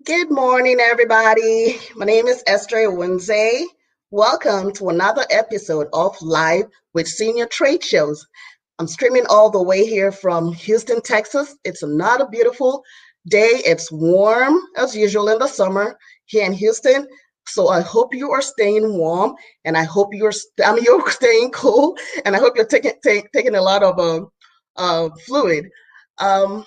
Good morning, everybody. My name is 𝐬𝐸𝐬𝐬𝐢𝐧𝐠. Welcome to another episode of Live with Senior Trade Shows. I'm streaming all the way here from Houston, Texas. It's another beautiful day. It's warm as usual in the summer here in Houston. So I hope you are staying warm, and I hope you're staying cool, and I hope you're taking a lot of fluid. Um,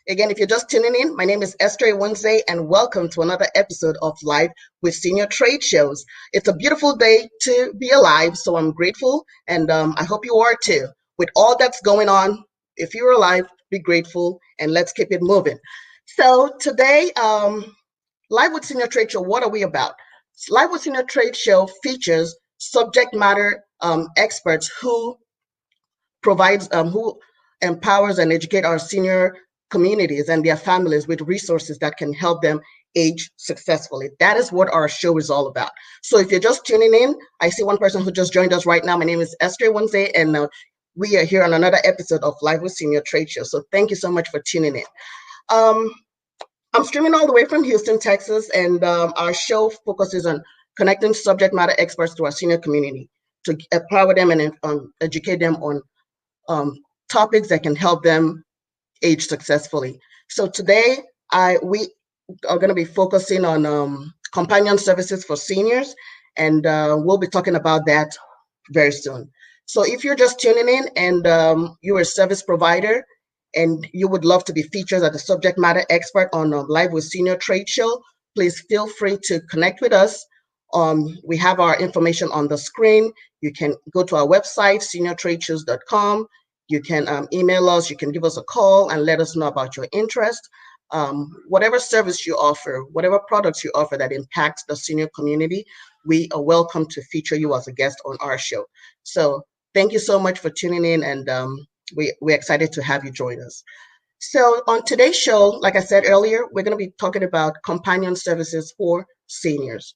Again, if you're just tuning in, my name is 𝐬𝐸𝐸𝐬𝐬𝐢𝐧𝐠, and welcome to another episode of Live with Senior Trade Shows. It's a beautiful day to be alive, so I'm grateful, and I hope you are too. With all that's going on, if you're alive, be grateful, and let's keep it moving. So today, Live with Senior Trade Show, what are we about? Live with Senior Trade Show features subject matter experts who empowers and educate our senior communities and their families with resources that can help them age successfully. That is what our show is all about. So if you're just tuning in, I see one person who just joined us right now. My name is 𝐬𝐸𝐸𝐬𝐸𝐬𝐢𝐧𝐠, and we are here on another episode of Live with Senior Trade Show. So thank you so much for tuning in. Um, I'm streaming all the way from Houston, Texas, and our show focuses on connecting subject matter experts to our senior community to empower them and educate them on um, topics that can help them age successfully. So today, we are going to be focusing on companion services for seniors, and we'll be talking about that very soon. So if you're just tuning in and you're a service provider and you would love to be featured as a subject matter expert on Live with Senior Trade Show, please feel free to connect with us. We have our information on the screen. You can go to our website, seniortradeshows.com. You can email us, you can give us a call and let us know about your interest. Whatever service you offer, whatever products you offer that impacts the senior community, we are welcome to feature you as a guest on our show. So thank you so much for tuning in, and we're excited to have you join us. So on today's show, like I said earlier, we're going to be talking about companion services for seniors.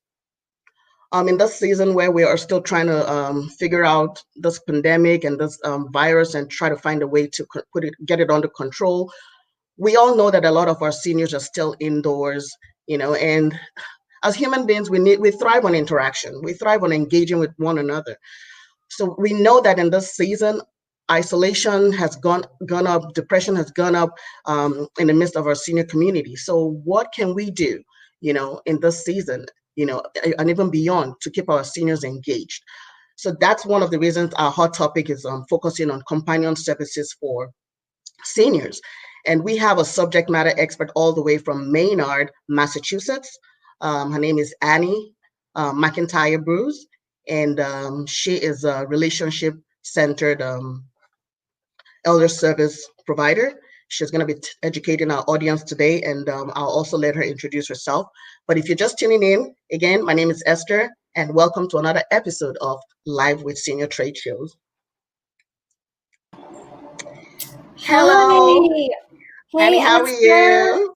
In this season where we are still trying to figure out this pandemic and this virus and try to find a way to get it under control, we all know that a lot of our seniors are still indoors, and as human beings, we thrive on interaction. We thrive on engaging with one another. So we know that in this season, isolation has gone up, depression has gone up in the midst of our senior community. So what can we do, in this season, and even beyond, to keep our seniors engaged? So that's one of the reasons our hot topic is focusing on companion services for seniors. And we have a subject matter expert all the way from Maynard, Massachusetts. Her name is Annie McIntyre Bruce, and she is a relationship-centered elder service provider. She's going to be educating our audience today, and I'll also let her introduce herself. But if you're just tuning in, again, my name is Esther, and welcome to another episode of Live with Senior Trade Shows. Hello. Hi. Annie, Hey, how are Esther. you?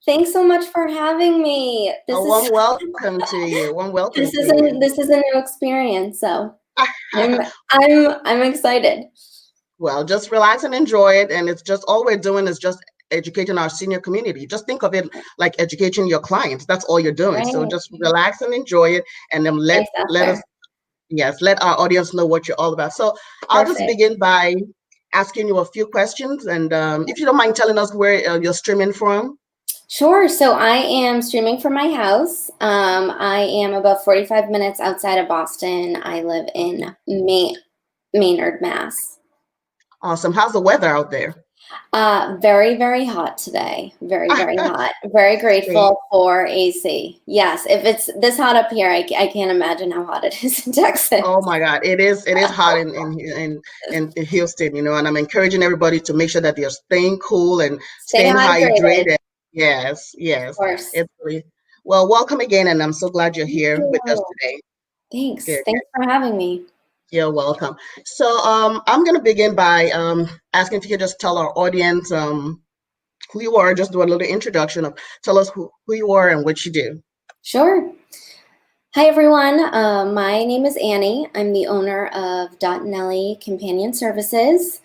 Thanks so much for having me. A warm welcome to you. Warm welcome this to is you. this is a new experience, so I'm excited. Well, just relax and enjoy it. And it's just all we're doing is just educating our senior community. Just think of it like educating your clients. That's all you're doing. So Right. just relax and enjoy it, and then let Thanks, let us Esther. let our audience know what you're all about. So I'll just Perfect. begin by asking you a few questions, and if you don't mind telling us where you're streaming from. Sure. So I am streaming from my house. I am about 45 minutes outside of Boston. I live in Maynard, Mass. Awesome. How's the weather out there? Very, very hot today. Very, very hot. Very Same. grateful for AC. Yes, if it's this hot up here, I can't imagine how hot it is in Texas. Oh my God, it is hot in Houston, and I'm encouraging everybody to make sure that they're staying cool and Stay staying hydrated, hydrated. Yes, of yes. course. It's really well, welcome again, and I'm so glad you're Thank here with us you. today. Thanks. Good, Thanks for having me. you're welcome. So I'm gonna begin by asking if you could just tell our audience who you are, just do a little introduction of tell us who you are and what you do. Sure. Hi, everyone. My name is Annie. I'm the owner of Dot+Ellie Companion Services.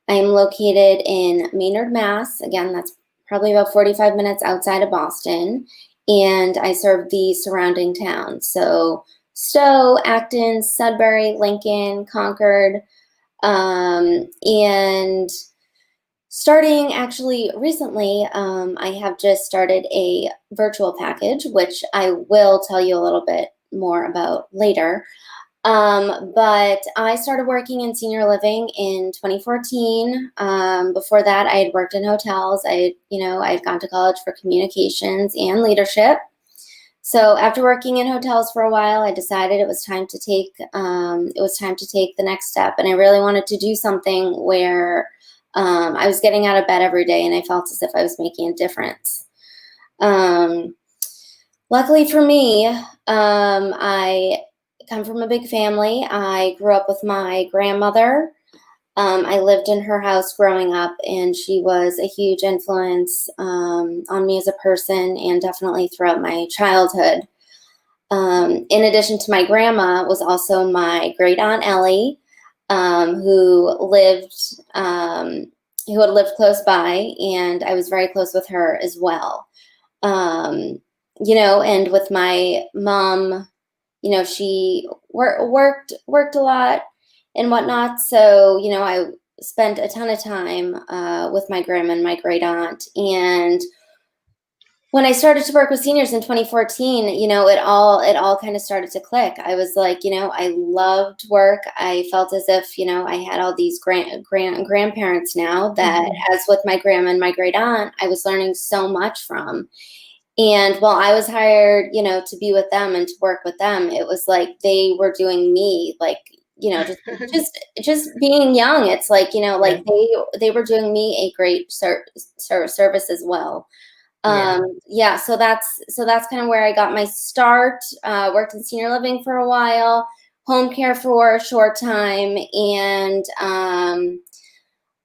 I'm located in Maynard, Mass. Again, that's probably about 45 minutes outside of Boston. and I served the surrounding towns. So Stowe, Acton, Sudbury, Lincoln, Concord, and starting actually recently, I have just started a virtual package, which I will tell you a little bit more about later. But I started working in senior living in 2014. Before that, I had worked in hotels. I had gone to college for communications and leadership. So after working in hotels for a while, I decided it was time to take the next step, and I really wanted to do something where I was getting out of bed every day, and I felt as if I was making a difference. Luckily for me, I come from a big family. I grew up with my grandmother. I lived in her house growing up, and she was a huge influence on me as a person and definitely throughout my childhood. In addition to my grandma was also my great aunt Ellie, who had lived close by, and I was very close with her as well. And with my mom, she worked a lot and whatnot. So, I spent a ton of time with my grandma and my great aunt. And when I started to work with seniors in 2014, it all kind of started to click. I was like, I loved work. I felt as if, I had all these grandparents now that, as with my grandma and my great aunt, I was learning so much from. And while I was hired, to be with them and to work with them, it was like they were doing me, like, just being young. It's like, like they were doing me a great service as well. So that's kind of where I got my start. Worked in senior living for a while, home care for a short time, and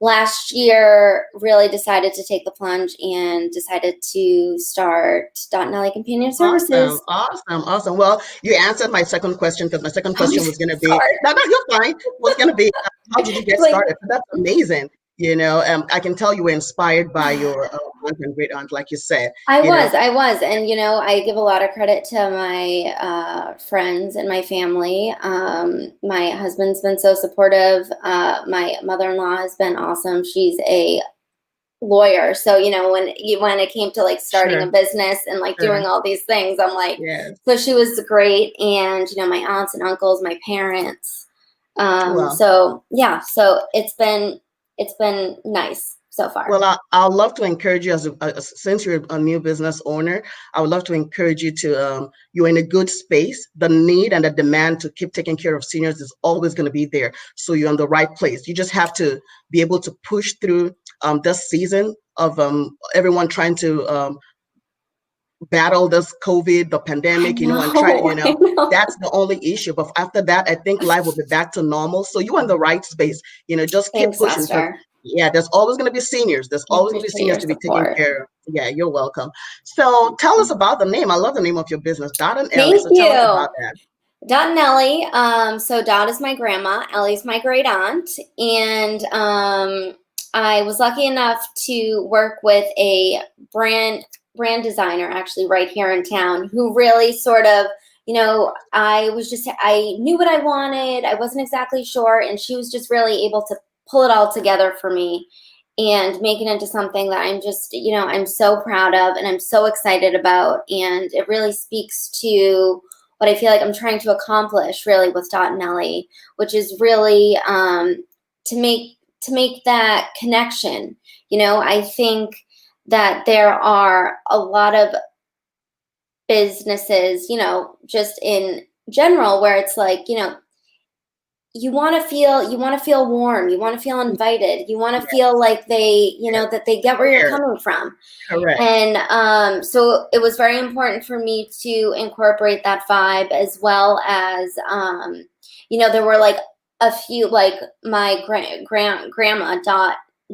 last year really decided to take the plunge and decided to start @Ellie Companion Services. Awesome. Well, you answered my second question, because my second question was going to be, sorry. no, you're fine. Was going to be, how did you get started? So that's amazing. I can tell you were inspired by your aunt and great aunt, like you said. I was, and I give a lot of credit to my friends and my family. My husband's been so supportive. My mother-in-law has been awesome. She's a lawyer, so when it came to like starting a business and like doing all these things, I'm like, so she was great. And my aunts and uncles, my parents. So it's been nice so far. Well, I'd love to encourage you, since you're a new business owner, I would love to encourage you to, you're in a good space. The need and the demand to keep taking care of seniors is always going to be there. So you're in the right place. You just have to be able to push through this season of everyone trying to battle this COVID, the pandemic, and try, that's the only issue. But after that, I think life will be back to normal. So you're in the right space. Just keep pushing. There's always going to be seniors. There's always going to be seniors to be taken care of. Yeah, you're welcome. So tell us about the name. I love the name of your business, @Ellie. Thank you. Tell us about that. @Ellie. So Dot is my grandma. Ellie's my great aunt. And I was lucky enough to work with a brand designer actually right here in town, who really sort of, I knew what I wanted. I wasn't exactly sure. And she was just really able to pull it all together for me and make it into something that I'm just, I'm so proud of and I'm so excited about. And it really speaks to what I feel like I'm trying to accomplish really with @Ellie, which is really to make that connection. I think that there are a lot of businesses, just in general, where it's like, you want to feel warm, you want to feel invited, you want to feel like they, that they get where you're coming from. Correct. And so it was very important for me to incorporate that vibe, as well as, there were like a few, like my grandma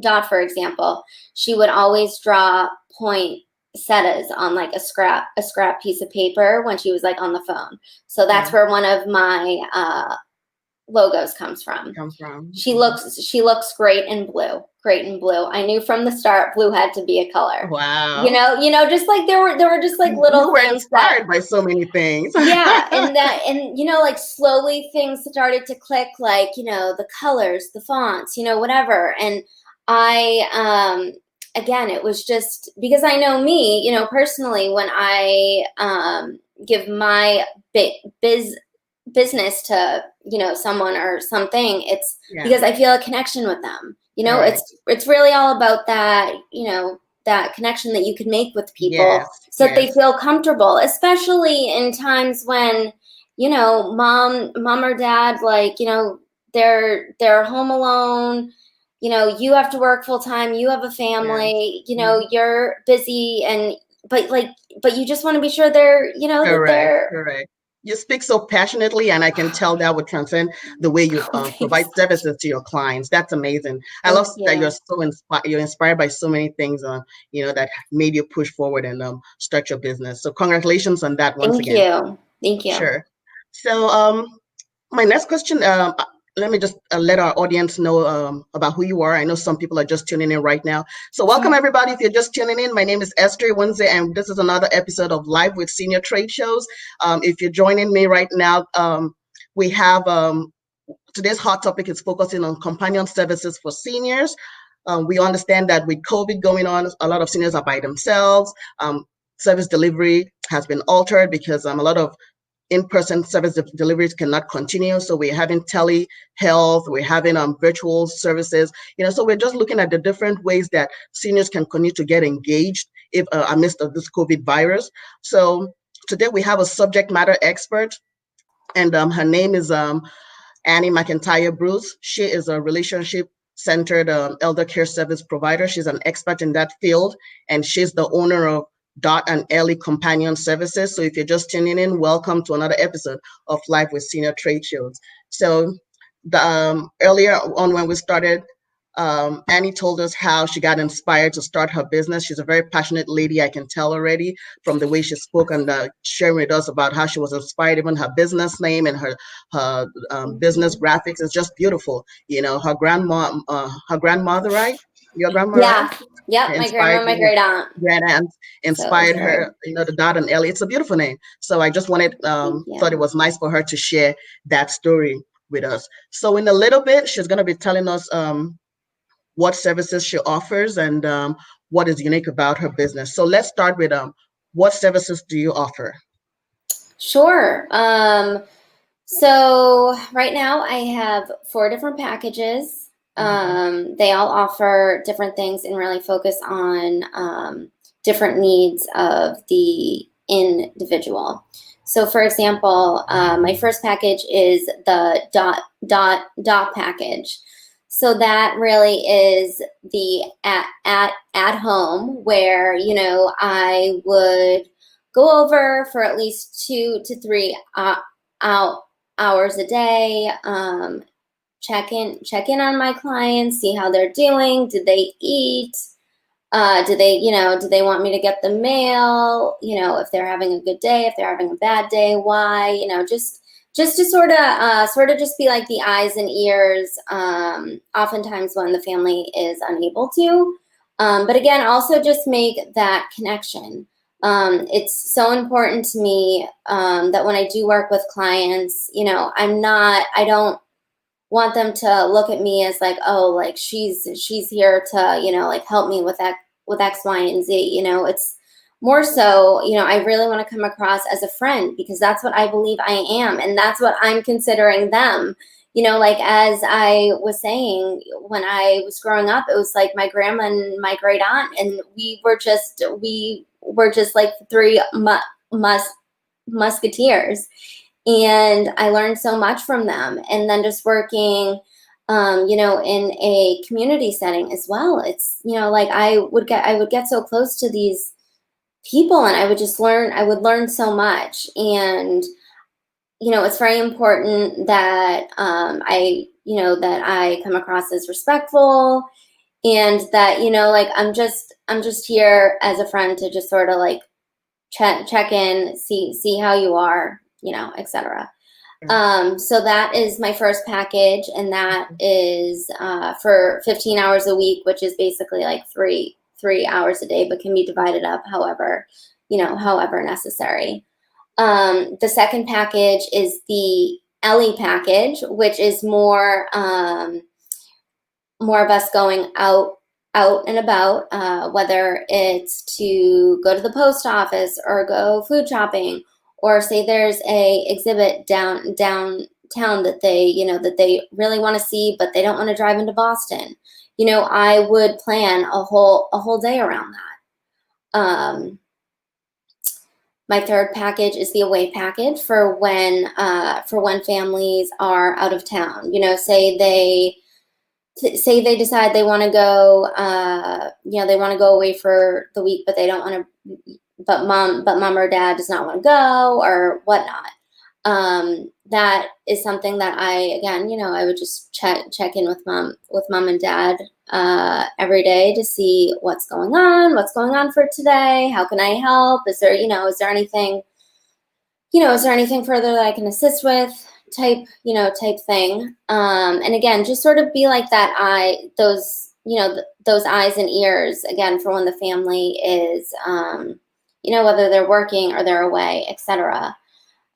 Dot, for example, she would always draw poinsettias on like a scrap piece of paper when she was like on the phone. So that's where one of my logos comes from. She looks great in blue. Great in blue. I knew from the start blue had to be a color. Wow. Just like there were just like little you were things inspired by so many things. Yeah, and like slowly things started to click, like, the colors, the fonts, whatever. And I again, it was just because I know me, personally, when I give my business to someone or something, it's because I feel a connection with them. Right. It's really all about that, that connection that you can make with people, so that they feel comfortable, especially in times when mom or dad, like, they're home alone, you have to work full time, you have a family, you're busy, and but you just want to be sure they're that they're correct. You speak so passionately, and I can tell that would transcend the way you provide services to your clients. That's amazing. I love that you're so inspired. You're inspired by so many things, that made you push forward and start your business. So congratulations on that once again. Thank you. Sure. So my next question. Let me just let our audience know about who you are. I know some people are just tuning in right now. So welcome, everybody. If you're just tuning in, my name is 𝐬𝐸𝐬𝐬𝐢𝐧𝐠, and this is another episode of Live with Senior Trade Shows. If you're joining me right now, we have today's hot topic is focusing on companion services for seniors. We understand that with COVID going on, a lot of seniors are by themselves. Service delivery has been altered because a lot of in-person service deliveries cannot continue. So we're having telehealth, we're having virtual services, so we're just looking at the different ways that seniors can continue to get engaged if amidst of this COVID virus. So today we have a subject matter expert, and her name is Annie McIntyre Bruce. She is a relationship-centered elder care service provider. She's an expert in that field, and she's the owner of Dot+Ellie Companion Services. So if you're just tuning in, welcome to another episode of Live with Senior Trade Shows. So earlier on when we started, Annie told us how she got inspired to start her business. She's a very passionate lady, I can tell already from the way she spoke and sharing with us about how she was inspired. Even her business name and her business graphics is just beautiful. Her grandmother, right? Your grandma, right? Yeah, my grandma, my great aunt inspired her, the Dot+Ellie. It's a beautiful name. So I just wanted, thought it was nice for her to share that story with us. So in a little bit, she's going to be telling us what services she offers and what is unique about her business. So let's start with what services do you offer? Sure. So right now I have 4 different packages. They all offer different things and really focus on different needs of the individual. So for example, my first package is the dot package. So that really is the at home where, I would go over for at least 2 to 3 hours a day, check in on my clients, see how they're doing. Did they eat? Do they want me to get the mail? If they're having a good day, if they're having a bad day, why? Just to sort of just be like the eyes and ears. Oftentimes when the family is unable to, but again, also just make that connection. It's so important to me that when I do work with clients, I don't want them to look at me as like, oh, like she's here to, like help me with X, Y, and Z. It's more so, I really want to come across as a friend, because that's what I believe I am. And that's what I'm considering them. Like as I was saying, when I was growing up, it was like my grandma and my great aunt, and we were just like 3 musketeers. And I learned so much from them. And then just working, in a community setting as well. It's, like I would get so close to these people, and I would learn so much. And, it's very important that that I come across as respectful, and that, like I'm just here as a friend to just sort of like check in, see how you are, etc. So that is my first package, and that is for 15 hours a week, which is basically like three hours a day, but can be divided up however, however necessary. The second package is the Ellie package, which is more of us going out and about, whether it's to go to the post office or go food shopping, or say there's a exhibit downtown that they really want to see, but they don't want to drive into Boston. I would plan a whole day around that. My third package is the away package for when families are out of town. Say they decide they want to go, they want to go away for the week, but they don't want to, but mom or dad does not want to go or whatnot. That is something that I would just check in with mom and dad every day to see what's going on for today. How can I help? Is there anything further that I can assist with? Type thing. And again, just sort of be like that those eyes and ears again for when the family is, whether they're working or they're away, etc.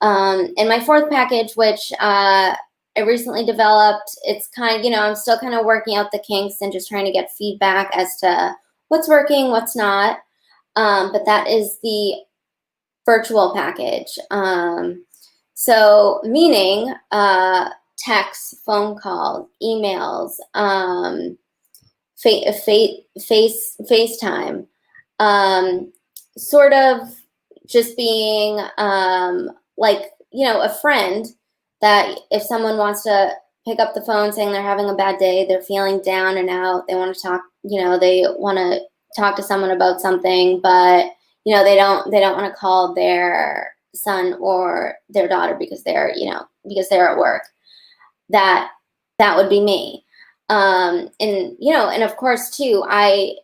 And my fourth package, which I recently developed, it's I'm still kind of working out the kinks and just trying to get feedback as to what's working, what's not. But that is the virtual package. So meaning texts, phone calls, emails, FaceTime, sort of just being a friend that if someone wants to pick up the phone saying they're having a bad day, they're feeling down and out, they want to talk, they want to talk to someone about something, but they don't want to call their son or their daughter because they're at work. That would be me. And of course too, I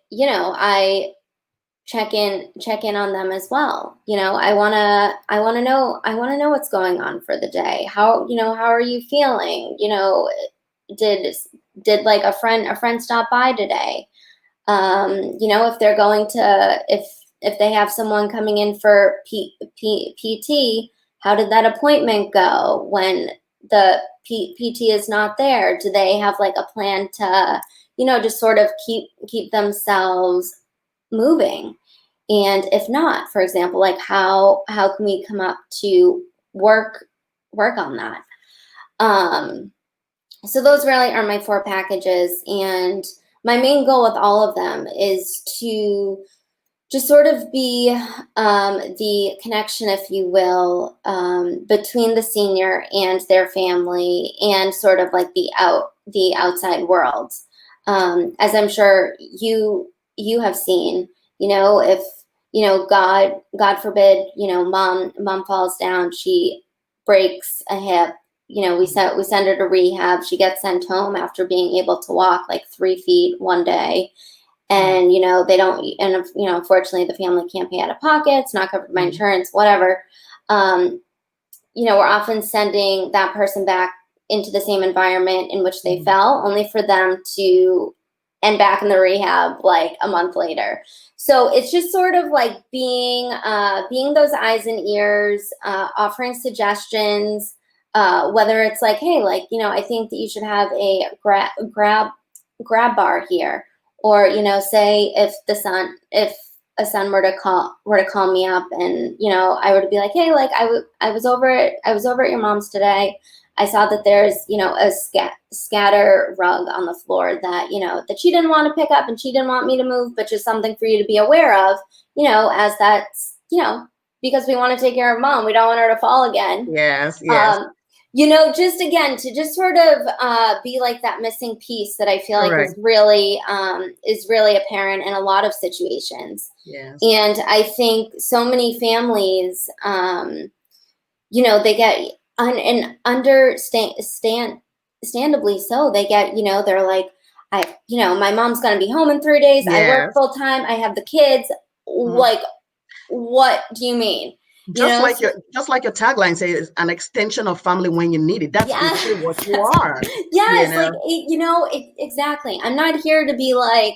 check in on them as well. I want to know what's going on for the day. How are you feeling? Did like a friend stop by today? If they're going to, if they have someone coming in for PT, how did that appointment go when the PT is not there? Do they have like a plan to, just sort of keep themselves moving? And if not, for example, like how can we come up to work on that? So those really are my four packages, and my main goal with all of them is to just sort of be the connection, if you will, between the senior and their family, and sort of like the outside world. As I'm sure you have seen, if God forbid, mom falls down, she breaks a hip, we send her to rehab. She gets sent home after being able to walk like 3 feet one day. And, they don't, and, unfortunately the family can't pay out of pocket. It's not covered by insurance, whatever. We're often sending that person back into the same environment in which they fell, only for them to end back in the rehab like a month later. So it's just sort of like being those eyes and ears, offering suggestions, whether it's like, hey, like, I think that you should have a grab bar here. Or, say if a son were to call me up and, I were to be like, hey, like I was over at your mom's today. I saw that there's, a scatter rug on the floor that, that she didn't want to pick up and she didn't want me to move, but just something for you to be aware of, as that's, because we want to take care of mom. We don't want her to fall again. Yes. Just again, to just sort of be like that missing piece that I feel like is really apparent in a lot of situations. Yes. And I think so many families, they get understandably so, they get, they're like, my mom's going to be home in 3 days. Yes. I work full time. I have the kids. Like, what do you mean? you know? Just like your tagline says, an extension of family when you need it. That's Yeah, basically what you are. You yes, know? like, exactly. I'm not here to be like,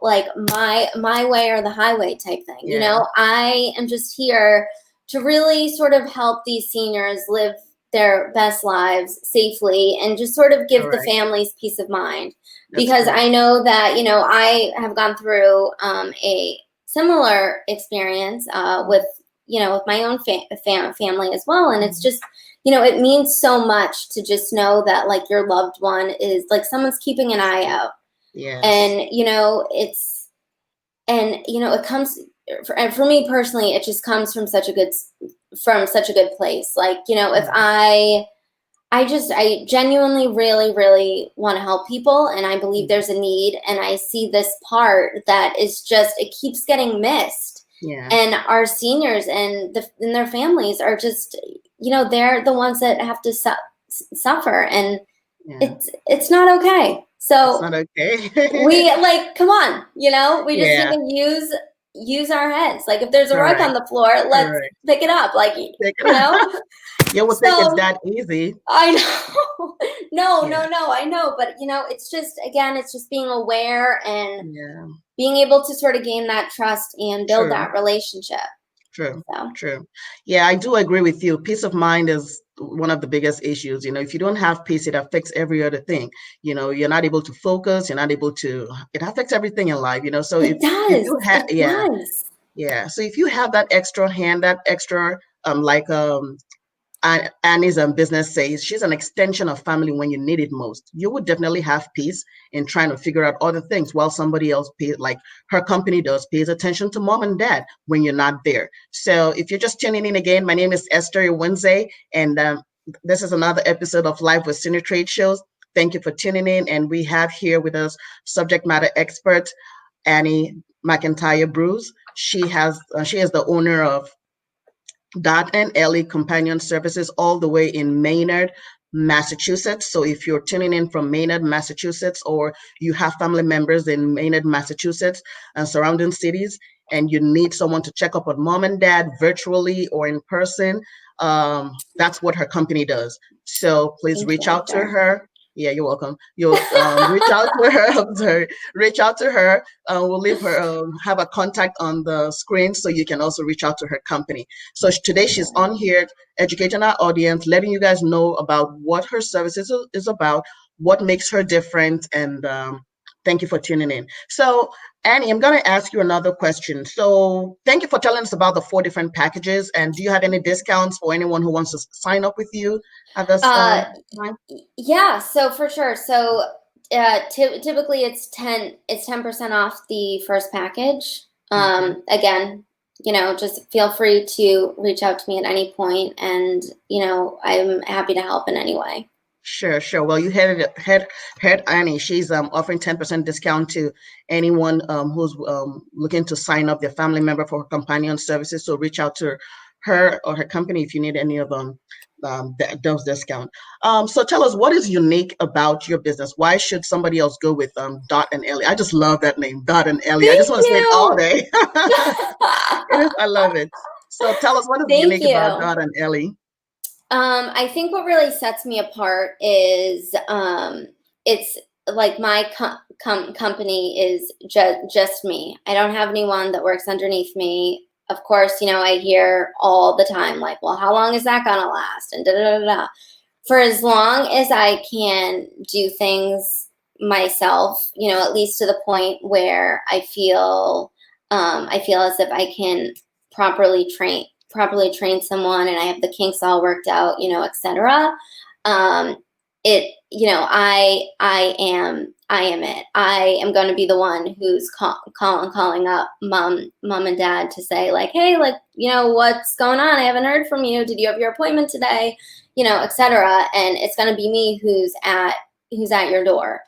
like my way or the highway type thing. Yeah. I am just here to really sort of help these seniors live their best lives safely and just sort of give the Correct. families peace of mind. That's Because correct. I know that, I have gone through a similar experience with my own family as well. And it's just, it means so much to just know that like your loved one is like someone's keeping an eye out. Yes. And, it comes for me personally, it just comes from such a good place. Like, if I genuinely really, really want to help people, and I believe there's a need, and I see this part that is just, it keeps getting missed. Yeah. And our seniors and their families are just, they're the ones that have to suffer, and it's not okay. So it's not okay. we like, come on, we just Yeah. need to use our heads. Like if there's a rug Correct. on the floor, let's pick it up. Like, You would think it's that easy. I know. No, I know. But, it's just, again, it's just being aware and being able to sort of gain that trust and build that relationship. True. True. Yeah, I do agree with you. Peace of mind is one of the biggest issues. If you don't have peace, it affects every other thing. You're not able to focus. You're not able to, it affects everything in life, so if you have, yeah. So if you have that extra hand, that extra, Annie's business says, she's an extension of family when you need it most. You would definitely have peace in trying to figure out other things while somebody else pays, like her company does, pays attention to mom and dad when you're not there. So if you're just tuning in again, my name is 𝐬𝐸𝐬𝐬𝐬𝐬𝐬𝐬𝐬𝐬, and this is another episode of Live with Senior Trade Shows. Thank you for tuning in. And we have here with us subject matter expert, Annie McIntyre Bruce. She is the owner of 𝐸𝐸𝐸𝐬𝐸 Companion Services all the way in Maynard, Massachusetts. So if you're tuning in from Maynard, Massachusetts, or you have family members in Maynard, Massachusetts and surrounding cities, and you need someone to check up on mom and dad virtually or in person, that's what her company does. So please reach out to her. Yeah, you're welcome. You'll reach out to her. I'm sorry. Reach out to her. We'll leave her, have a contact on the screen so you can also reach out to her company. So today she's on here educating our audience, letting you guys know about what her services is about, what makes her different, and thank you for tuning in. So Annie, I'm going to ask you another question. So thank you for telling us about the 4 different packages. And do you have any discounts for anyone who wants to sign up with you at this time? Yeah, so for sure. So typically it's 10% off the first package. Again, just feel free to reach out to me at any point, and I'm happy to help in any way. Sure. Well, you heard Annie. She's offering 10% discount to anyone who's looking to sign up their family member for her companion services. So reach out to her or her company if you need any of those discount. So tell us, what is unique about your business? Why should somebody else go with 𝐸𝐸𝐸𝐬𝐸? I just love that name, 𝐸𝐸𝐸𝐸𝐸. I just want to say it all day. I love it. So tell us, what is unique about 𝐸𝐸𝐸𝐸𝐸? I think what really sets me apart is it's like my company is just me. I don't have anyone that works underneath me. Of course, I hear all the time, like, well, how long is that going to last? And da-da-da-da. For as long as I can do things myself, at least to the point where I feel as if I can properly train someone and I have the kinks all worked out, etc. I am it. I am going to be the one who's calling up mom and dad to say like, hey, like, what's going on? I haven't heard from you. Did you have your appointment today? Etc. And it's going to be me who's at your door.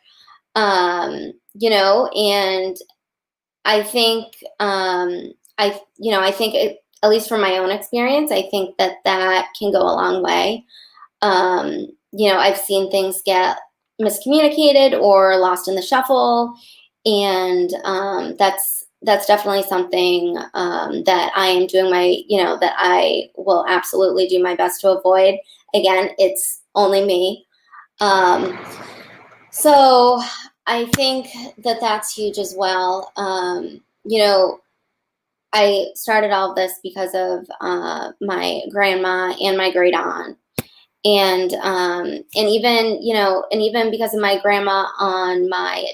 And I think, I think at least from my own experience, I think that can go a long way. I've seen things get miscommunicated or lost in the shuffle, and that's that's definitely something that I am doing that I will absolutely do my best to avoid. Again, it's only me. So I think that that's huge as well. I started all of this because of my grandma and my great aunt. And even because of my grandma on my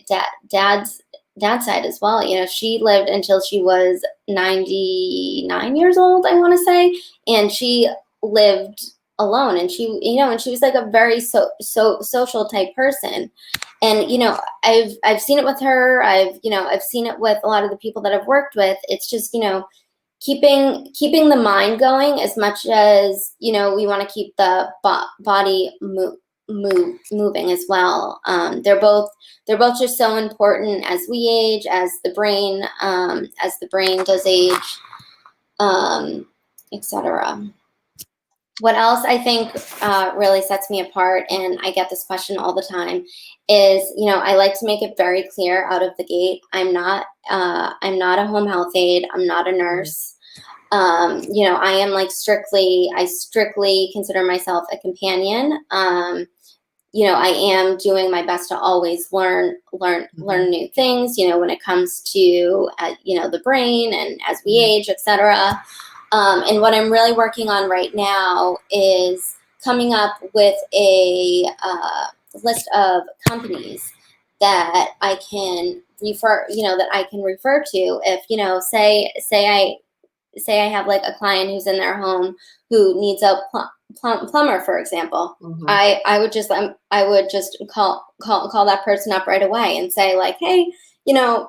dad's side as well. She lived until she was 99 years old, I want to say, and she lived alone. And she was like a very social type person. And I've seen it with her. I've seen it with a lot of the people that I've worked with. It's just keeping the mind going as much as we want to keep the body moving as well. They're both just so important as we age, as the brain does age, etc. What else I think really sets me apart, and I get this question all the time, is I like to make it very clear out of the gate. I'm not a home health aide. I'm not a nurse. I am I strictly consider myself a companion. I am doing my best to always learn new things, when it comes to, the brain and as we age, etc. And what I'm really working on right now is coming up with a list of companies that I can refer to if, say I have like a client who's in their home who needs a plumber, for example. I would just call that person up right away and say like, hey, can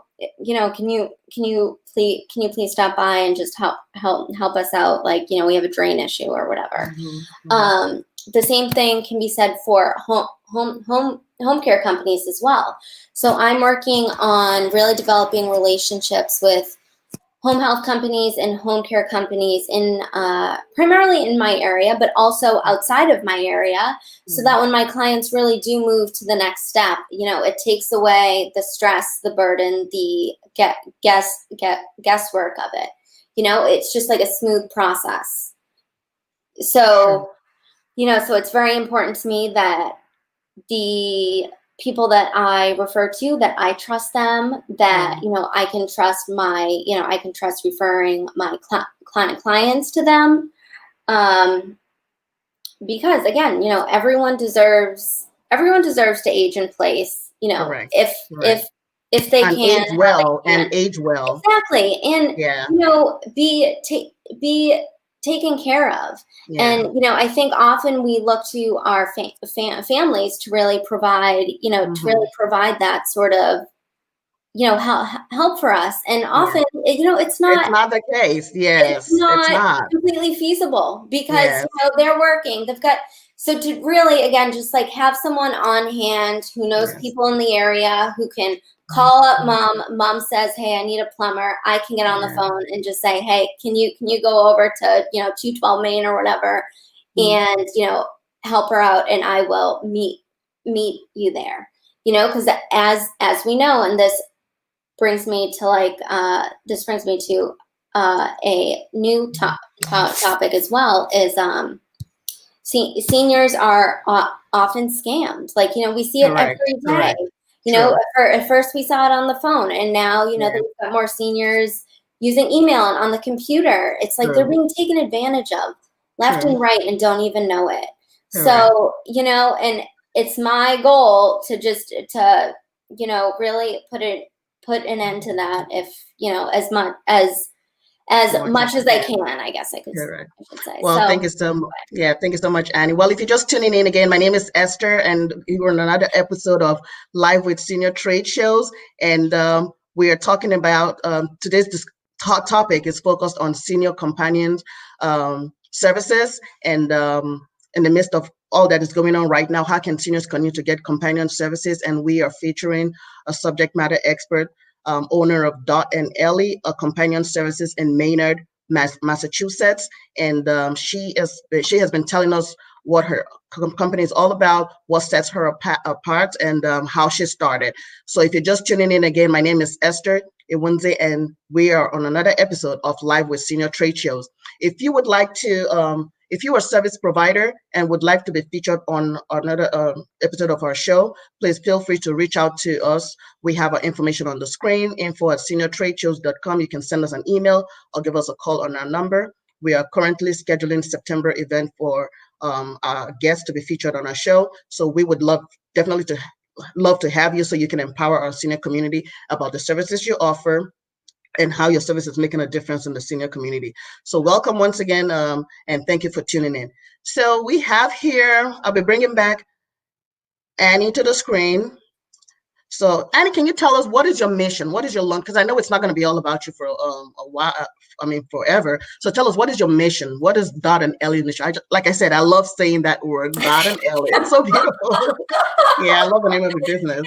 you please stop by and just help us out? Like, we have a drain issue or whatever. The same thing can be said for home care companies as well. So I'm working on really developing relationships with home health companies and home care companies in primarily in my area, but also outside of my area, so that when my clients really do move to the next step, it takes away the stress, the burden, the guesswork of it. It's just like a smooth process. So, so it's very important to me that the people that I refer to, that I trust them, that, I can trust I can trust referring my clients to them. Because again, everyone deserves to age in place, Correct. if they and can age well and age well. Exactly. And, be taken care of. And, I think often we look to our families to really provide, provide that sort of, help for us. And often, it's not the case. Yes. It's not completely feasible because, they're working. They've got, so to really, again, just like have someone on hand who knows people in the area, who can call up mom says, hey, I need a plumber. I can get on the phone and just say, hey, can you go over to, 212 Main or whatever, and, help her out, and I will meet you there, because as we know, and this brings me to a new topic as well, is seniors are often scammed. Like, we see it every day. At first we saw it on the phone, and now, that we've got more seniors using email and on the computer. It's like they're being taken advantage of left and right and don't even know it. So, and it's my goal to just, really put an end to that, if, as much as I can, I guess I should say. Well, thank you so much, Annie. Well, if you're just tuning in again, my name is Esther, and we're on another episode of Live with Senior Trade Shows, and we are talking about today's topic is focused on senior companions services, and in the midst of all that is going on right now, how can seniors continue to get companion services? And we are featuring a subject matter expert, owner of Dot+Ellie, a companion services in Maynard, Massachusetts, and she has been telling us what her company is all about, what sets her apart, and how she started. So if you're just tuning in again, my name is Esther. 𝐾𝐢𝐬𝐬𝐜𝐿, and we are on another episode of Live with Senior Trade Shows. If you would like to, if you are a service provider and would like to be featured on another episode of our show, please feel free to reach out to us. We have our information on the screen, info@seniortradeshows.com. You can send us an email or give us a call on our number. We are currently scheduling September event for our guests to be featured on our show. So we would definitely love to have you so you can empower our senior community about the services you offer and how your service is making a difference in the senior community. So welcome once again, and thank you for tuning in. So we have here, I'll be bringing back Annie to the screen. So Annie, can you tell us what is your mission? What is your long? Because I know it's not going to be all about you for a while. I mean, forever. So tell us, what is your mission? What is Dot and Ellie mission? Like I said, I love saying that word, Dot and Ellie. It's so beautiful. Yeah, I love the name of your business.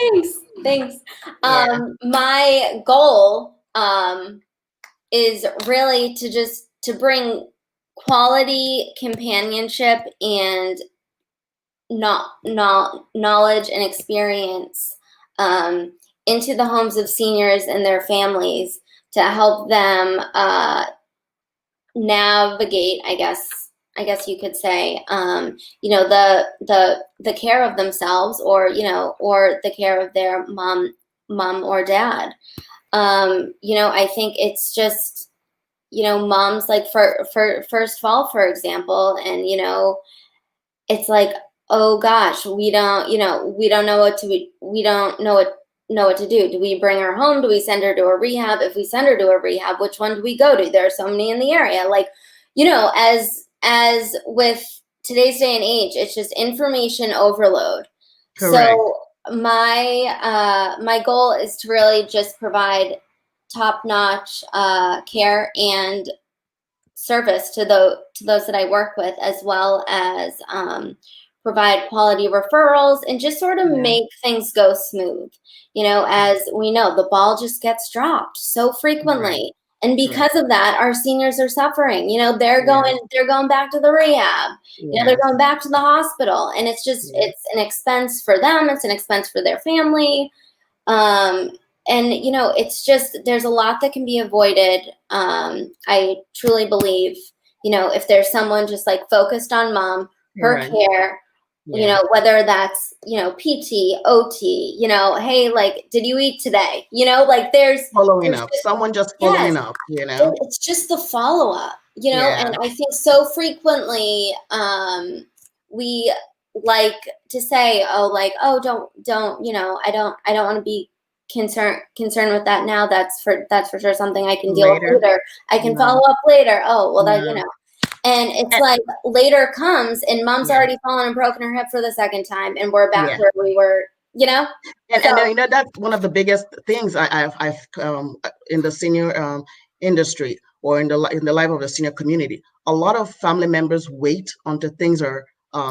Thanks. Yeah. My goal is really to bring quality companionship and knowledge and experience into the homes of seniors and their families to help them navigate, I guess you could say, the care of themselves, or the care of their mom or dad. I think it's just, moms, like for first fall, for example, and it's like, oh gosh, we don't know what to do. Do we bring her home? Do we send her to a rehab? If we send her to a rehab, which one do we go to? There are so many in the area. Like, as with today's day and age, it's just information overload. Correct. So my goal is to really just provide top-notch care and service to those that I work with, as well as provide quality referrals and just sort of make things go smooth. As we know, the ball just gets dropped so frequently. Right. And because of that, our seniors are suffering. They're going back to the rehab. They're going back to the hospital, and it's just it's an expense for them. It's an expense for their family. And it's just, there's a lot that can be avoided. I truly believe, if there's someone just like focused on mom, her care, whether that's, PT, OT, hey, like, did you eat today? Like there's following up, someone just following up, it's just the follow-up, and I think so frequently, we like to say, oh, don't, I don't want to be concerned with that now. That's for sure something I can deal with later. I can follow up later. Oh, well, that, and it's like later comes and mom's already fallen and broken her hip for the second time, and we're back where we were, And that's one of the biggest things I've in the senior industry, or in the life of the senior community. A lot of family members wait until things are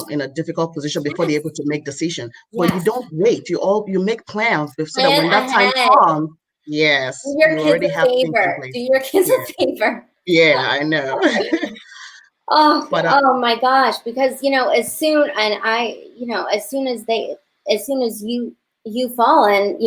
in a difficult position before they're able to make decisions. But you don't wait. You make plans so that when that time comes, do your kids a favor. Do your kids a favor. Yeah, I know. Oh my gosh! Because as soon as you fall, and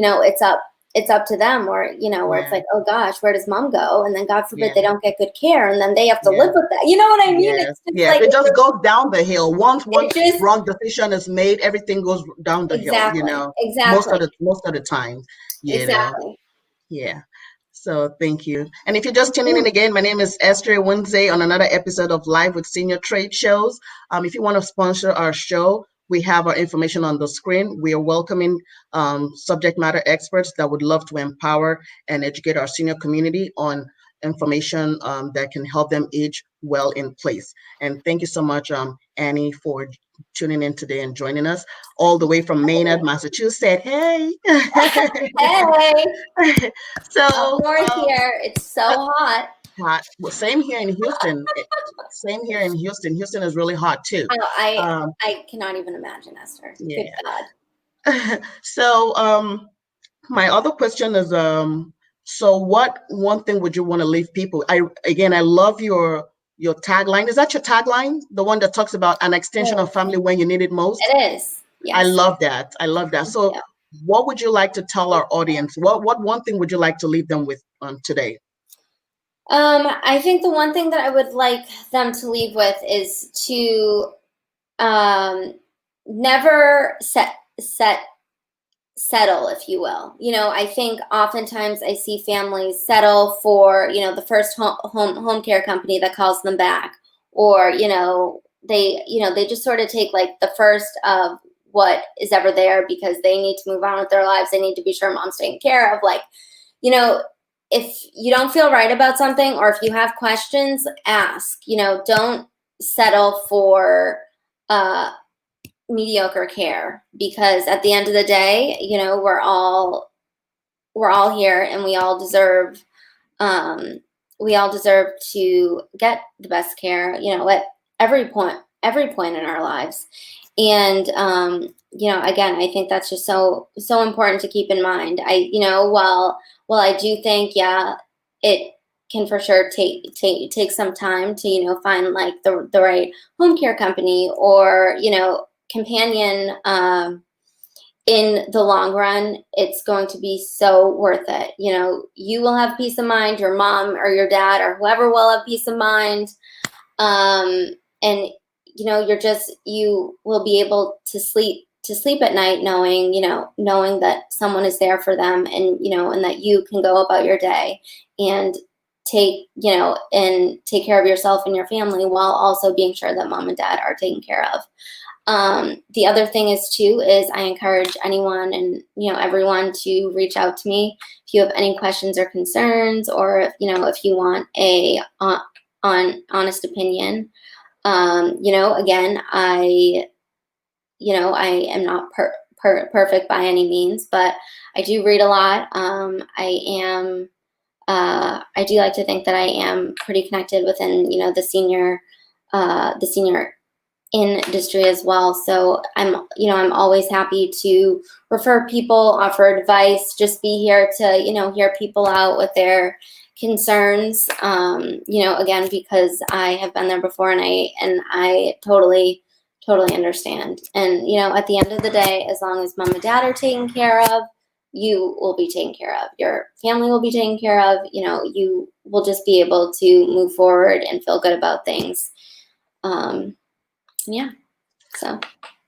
it's up to them, or where it's like, oh gosh, where does mom go? And then God forbid they don't get good care, and then they have to live with that. You know what I mean? It's just like, it just goes down the hill. Once one wrong decision is made, everything goes down the hill. Exactly. Most of the time. Exactly. Yeah. So thank you. And if you're just tuning in again, my name is 𝐬𝐸𝐬𝐬𝐢𝐬𝐬𝐬 on another episode of Live with Senior Trade Shows. If you want to sponsor our show, we have our information on the screen. We are welcoming subject matter experts that would love to empower and educate our senior community on information that can help them age well in place. And thank you so much, Annie, for tuning in today and joining us all the way from Maynard, Massachusetts. Hey. Hey. So north here, it's so hot. Well, same here in Houston. Houston is really hot too. Oh, I cannot even imagine, Esther. Good God. So my other question is, so what one thing would you want to leave people? I love your tagline. Is that your tagline? The one that talks about an extension of family when you need it most? It is. Yes. I love that. So what would you like to tell our audience? What one thing would you like to leave them with today? I think the one thing that I would like them to leave with is to never settle, if you will. I think oftentimes I see families settle for, the first home care company that calls them back, or, they just sort of take like the first of what is ever there because they need to move on with their lives. They need to be sure mom's taken care of. Like, if you don't feel right about something, or if you have questions, ask. Don't settle for mediocre care, because at the end of the day, we're all here, and we all deserve to get the best care, at every point in our lives. And again, I think that's just so important to keep in mind. While I do think, it can for sure take some time to find like the right home care company, or companion, in the long run, it's going to be so worth it. You will have peace of mind, your mom or your dad or whoever will have peace of mind. And you will be able to sleep at night knowing that someone is there for them, and and that you can go about your day and take care of yourself and your family, while also being sure that mom and dad are taken care of. The other thing is I encourage anyone and everyone to reach out to me if you have any questions or concerns, or if you want a honest opinion. Again, I am not perfect by any means, but I do read a lot. I do like to think that I am pretty connected within the senior industry as well. So I'm always happy to refer people, offer advice, just be here to hear people out with their concerns. Again, because I have been there before, and I totally understand. And at the end of the day, as long as mom and dad are taken care of, you will be taken care of. Your family will be taken care of. You will just be able to move forward and feel good about things. Yeah. So.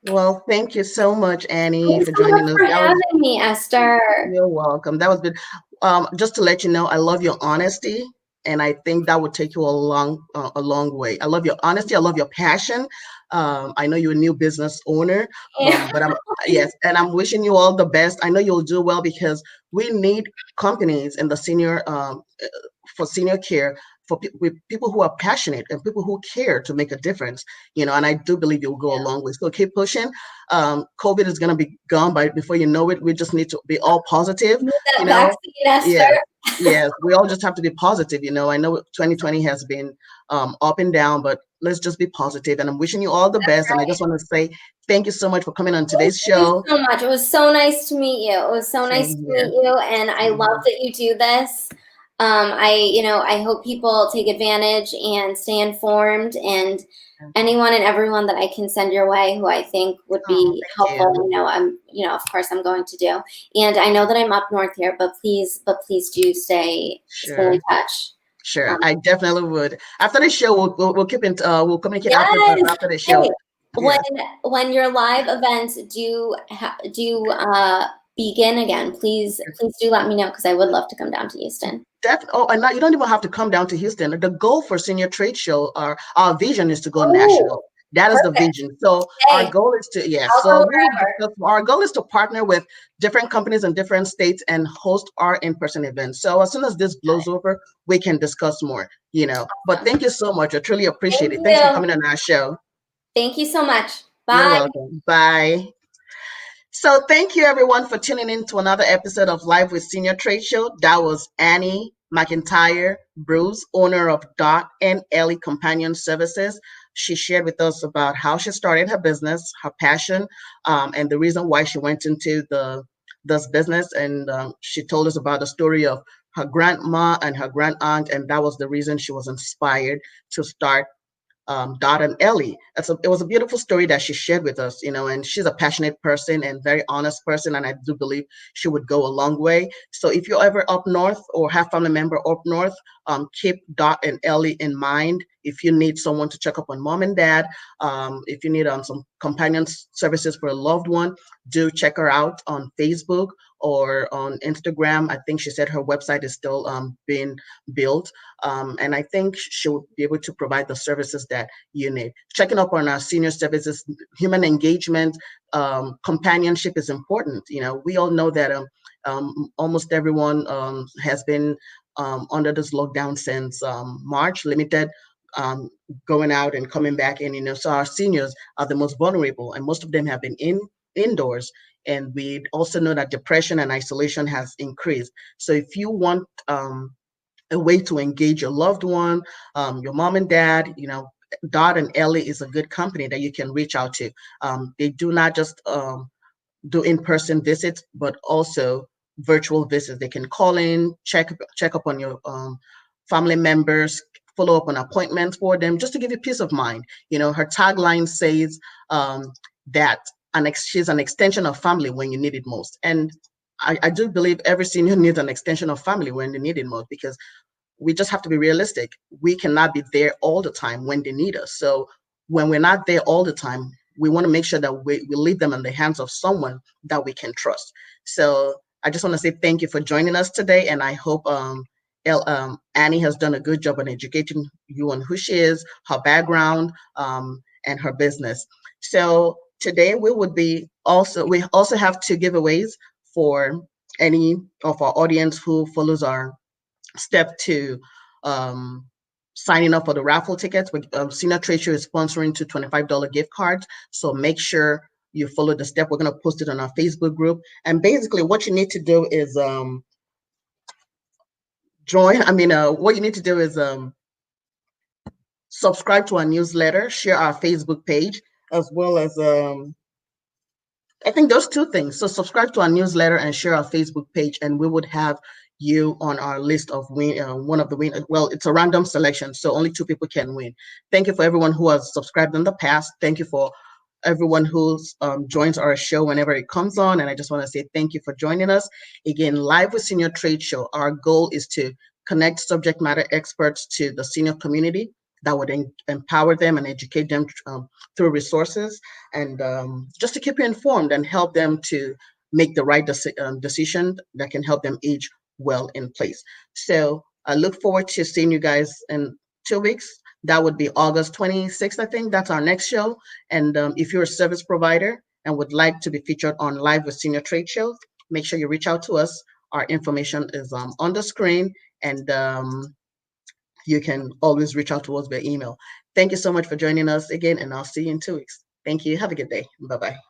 Well, thank you so much, Annie, Thanks for so joining much us. for having me, Esther. You're welcome. That was good. Just to let you know, I love your honesty, and I think that would take you a long way. I love your honesty. I love your passion. I know you're a new business owner, but and I'm wishing you all the best. I know you'll do well, because we need companies in the senior for senior care, with people who are passionate and people who care to make a difference, and I do believe you'll go a long way. So keep pushing. COVID is going to be gone before you know it. We just need to be all positive. Yes, we all just have to be positive. I know 2020 has been up and down, but let's just be positive. And I'm wishing you all the best. And I just want to say thank you so much for coming on today's show. Thank you so much. It was so nice to meet you. It was so nice to meet you, and I love that you do this. I hope people take advantage and stay informed, and anyone and everyone that I can send your way who I think would be helpful, of course I'm going to do. And I know that I'm up north here, but please do stay in touch. Sure, I definitely would. After the show, we'll keep in. We'll communicate after the show. When your live events do begin again, please do let me know, because I would love to come down to Houston. And you don't even have to come down to Houston. The goal for Senior Trade Show, our vision is to go national. That is the vision. So our goal is to our goal is to partner with different companies in different states and host our in-person events. So as soon as this blows over, we can discuss more. But thank you so much. I truly appreciate it. Thanks for coming on our show. Thank you so much. Bye. You're welcome. Bye. So thank you everyone for tuning in to another episode of Live with Senior Trade Show. That was Annie McIntyre Bruce, owner of Dot+Ellie Companion Services. She shared with us about how she started her business, her passion, and the reason why she went into this business. And she told us about the story of her grandma and her grand aunt, and that was the reason she was inspired to start Dot and Ellie. It was a beautiful story that she shared with us, and she's a passionate person and very honest person, and I do believe she would go a long way. So if you're ever up north or have family member up north, keep Dot and Ellie in mind. If you need someone to check up on mom and dad, if you need some companion services for a loved one, do check her out on Facebook or on Instagram. I think she said her website is still being built. And I think she will be able to provide the services that you need. Checking up on our senior services, human engagement, companionship is important. We all know that almost everyone has been under this lockdown since March, limited going out and coming back in. So our seniors are the most vulnerable, and most of them have been indoors. And we also know that depression and isolation has increased. So if you want a way to engage your loved one, your mom and dad, Dot and Ellie is a good company that you can reach out to. They do not just do in-person visits, but also virtual visits. They can call in, check up on your family members, follow up on appointments for them, just to give you peace of mind. Her tagline says that she's an extension of family when you need it most. And I do believe every senior needs an extension of family when they need it most, because we just have to be realistic. We cannot be there all the time when they need us. So when we're not there all the time, we want to make sure that we leave them in the hands of someone that we can trust. So I just want to say thank you for joining us today. And I hope Annie has done a good job on educating you on who she is, her background, and her business. So today we also have 2 giveaways for any of our audience who follows our step 2, signing up for the raffle tickets. Senior Trade Show is sponsoring 2 $25 gift cards. So make sure you follow the step. We're going to post it on our Facebook group. And basically what you need to do is what you need to do is subscribe to our newsletter, share our Facebook page, as well as I think those 2 things. So subscribe to our newsletter and share our Facebook page, and we would have you on our list of one of the win. Well, it's a random selection, so only 2 people can win. Thank you for everyone who has subscribed in the past. Thank you for everyone who joins our show whenever it comes on. And I just want to say thank you for joining us. Again, Live with Senior Trade Show, our goal is to connect subject matter experts to the senior community that would empower them and educate them through resources, and just to keep you informed and help them to make the right decision that can help them age well in place. So I look forward to seeing you guys in 2 weeks. That would be August 26th, I think. That's our next show. And if you're a service provider and would like to be featured on Live with Senior Trade Shows, make sure you reach out to us. Our information is on the screen, and you can always reach out to us via email. Thank you so much for joining us again, and I'll see you in 2 weeks. Thank you. Have a good day. Bye-bye.